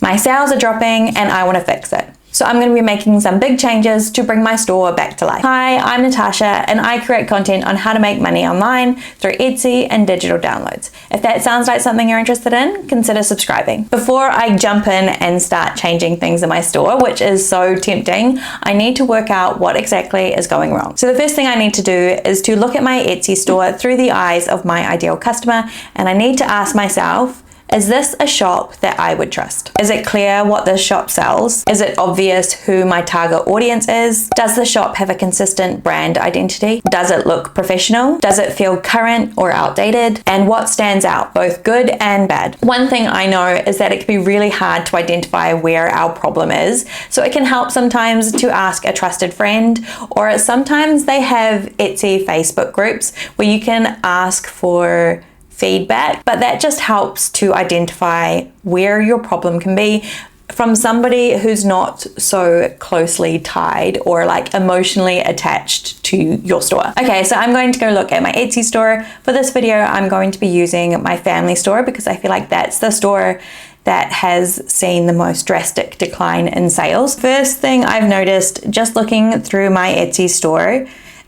My sales are dropping and I want to fix it. So I'm going to be making some big changes to bring my store back to life. Hi, I'm Natasha and I create content on how to make money online through Etsy and digital downloads. If that sounds like something you're interested in, consider subscribing. Before I jump in and start changing things in my store, which is so tempting, I need to work out what exactly is going wrong. So the first thing I need to do is to look at my Etsy store through the eyes of my ideal customer, and I need to ask myself, is this a shop that I would trust? Is it clear what this shop sells? Is it obvious who my target audience is? Does the shop have a consistent brand identity? Does it look professional? Does it feel current or outdated? And what stands out, both good and bad? One thing I know is that it can be really hard to identify where our problem is. So it can help sometimes to ask a trusted friend, or sometimes they have Etsy Facebook groups where you can ask for feedback, but that just helps to identify where your problem can be from somebody who's not so closely tied or like emotionally attached to your store. Okay, so I'm going to go look at my Etsy store. For this video, I'm going to be using my family store because I feel like that's the store that has seen the most drastic decline in sales. First thing I've noticed just looking through my Etsy store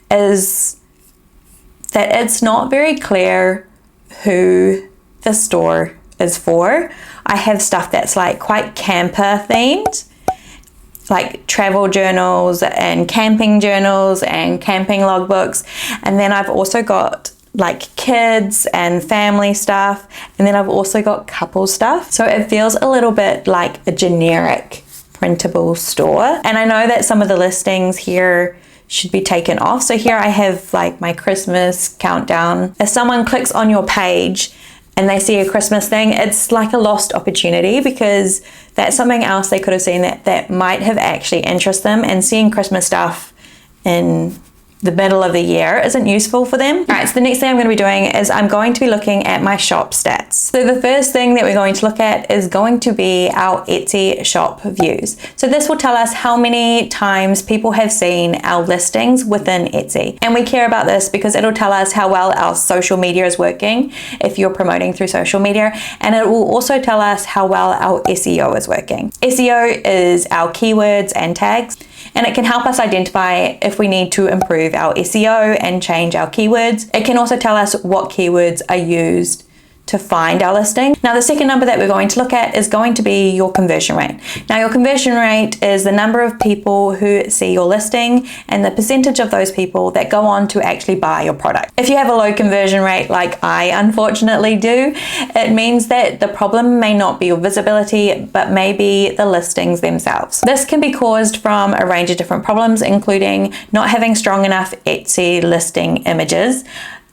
is that it's not very clear who the store is for. I have stuff that's like quite camper themed, like travel journals and camping logbooks. And then I've also got like kids and family stuff. And then I've also got couple stuff. So it feels a little bit like a generic printable store. And I know that some of the listings here should be taken off. So here I have like my Christmas countdown. If someone clicks on your page and they see a Christmas thing, it's like a lost opportunity because that's something else they could have seen that might have actually interested them, and seeing Christmas stuff in the middle of the year isn't useful for them. All right, so the next thing I'm going to be doing is I'm going to be looking at my shop stats. So the first thing that we're going to look at is going to be our Etsy shop views. So this will tell us how many times people have seen our listings within Etsy. And we care about this because it'll tell us how well our social media is working if you're promoting through social media. And it will also tell us how well our SEO is working. SEO is our keywords and tags, and it can help us identify if we need to improve our SEO and change our keywords. It can also tell us what keywords are used to find our listing. Now the second number that we're going to look at is going to be your conversion rate. Now your conversion rate is the number of people who see your listing and the percentage of those people that go on to actually buy your product. If you have a low conversion rate like I unfortunately do, it means that the problem may not be your visibility, but maybe the listings themselves. This can be caused from a range of different problems, including not having strong enough Etsy listing images,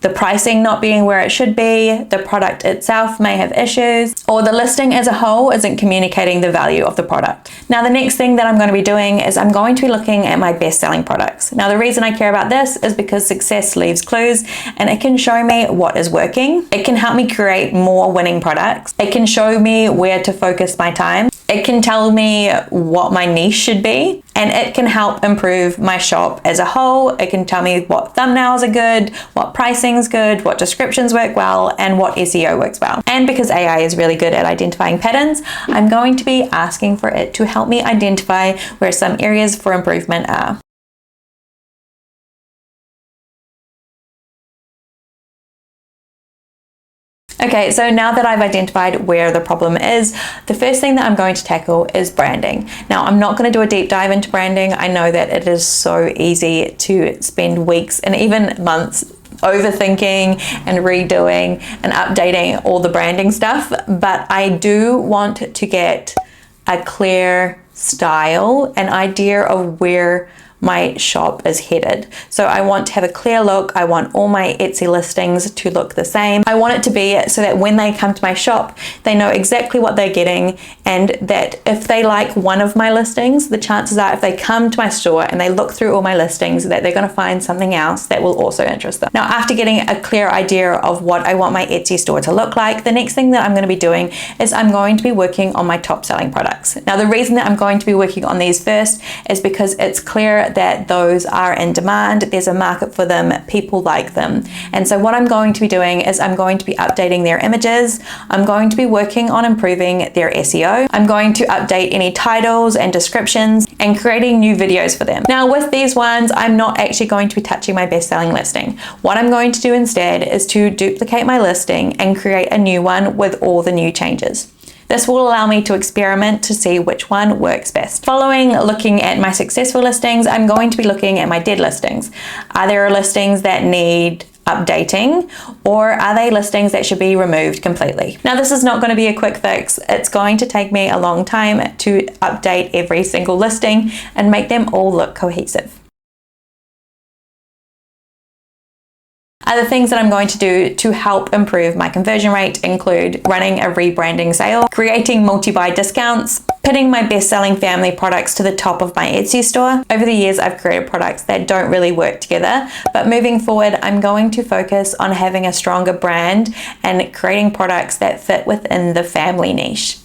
the pricing not being where it should be, the product itself may have issues, or the listing as a whole isn't communicating the value of the product. Now the next thing that I'm going to be doing is I'm going to be looking at my best-selling products. Now the reason I care about this is because success leaves clues, and it can show me what is working. It can help me create more winning products. It can show me where to focus my time. It can tell me what my niche should be, and it can help improve my shop as a whole. It can tell me what thumbnails are good, what pricing is good, what descriptions work well, and what SEO works well. And because AI is really good at identifying patterns, I'm going to be asking for it to help me identify where some areas for improvement are. Okay, so now that I've identified where the problem is, the first thing that I'm going to tackle is branding. Now, I'm not going to do a deep dive into branding. I know that it is so easy to spend weeks and even months overthinking and redoing and updating all the branding stuff, but I do want to get a clear style, an idea of where my shop is headed. So I want to have a clear look. I want all my Etsy listings to look the same. I want it to be so that when they come to my shop, they know exactly what they're getting, and that if they like one of my listings, the chances are if they come to my store and they look through all my listings, that they're going to find something else that will also interest them. Now, after getting a clear idea of what I want my Etsy store to look like, the next thing that I'm going to be doing is I'm going to be working on my top selling products. Now, the reason that I'm going to be working on these first is because it's clear that those are in demand. There's a market for them, people like them. And so what I'm going to be doing is I'm going to be updating their images. I'm going to be working on improving their SEO. I'm going to update any titles and descriptions and creating new videos for them. Now with these ones, I'm not actually going to be touching my best-selling listing. What I'm going to do instead is to duplicate my listing and create a new one with all the new changes. This will allow me to experiment to see which one works best. Following looking at my successful listings, I'm going to be looking at my dead listings. Are there listings that need updating, or are they listings that should be removed completely? Now this is not going to be a quick fix. It's going to take me a long time to update every single listing and make them all look cohesive. Other things that I'm going to do to help improve my conversion rate include running a rebranding sale, creating multi-buy discounts, putting my best-selling family products to the top of my Etsy store. Over the years, I've created products that don't really work together, but moving forward, I'm going to focus on having a stronger brand and creating products that fit within the family niche.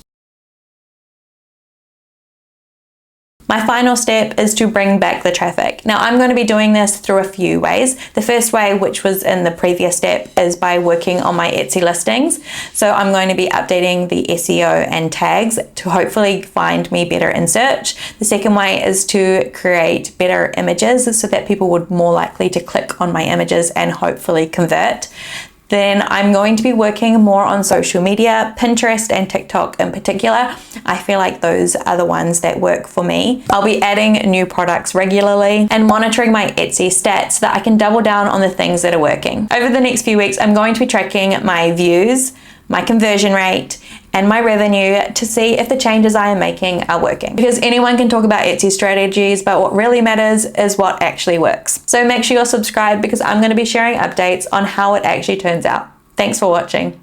My final step is to bring back the traffic. Now I'm going to be doing this through a few ways. The first way, which was in the previous step, is by working on my Etsy listings. So I'm going to be updating the SEO and tags to hopefully find me better in search. The second way is to create better images so that people would more likely to click on my images and hopefully convert. Then I'm going to be working more on social media, Pinterest and TikTok in particular. I feel like those are the ones that work for me. I'll be adding new products regularly and monitoring my Etsy stats so that I can double down on the things that are working. Over the next few weeks, I'm going to be tracking my views, my conversion rate, and my revenue to see if the changes I am making are working. Because anyone can talk about Etsy strategies, but what really matters is what actually works. So make sure you're subscribed because I'm going to be sharing updates on how it actually turns out. Thanks for watching.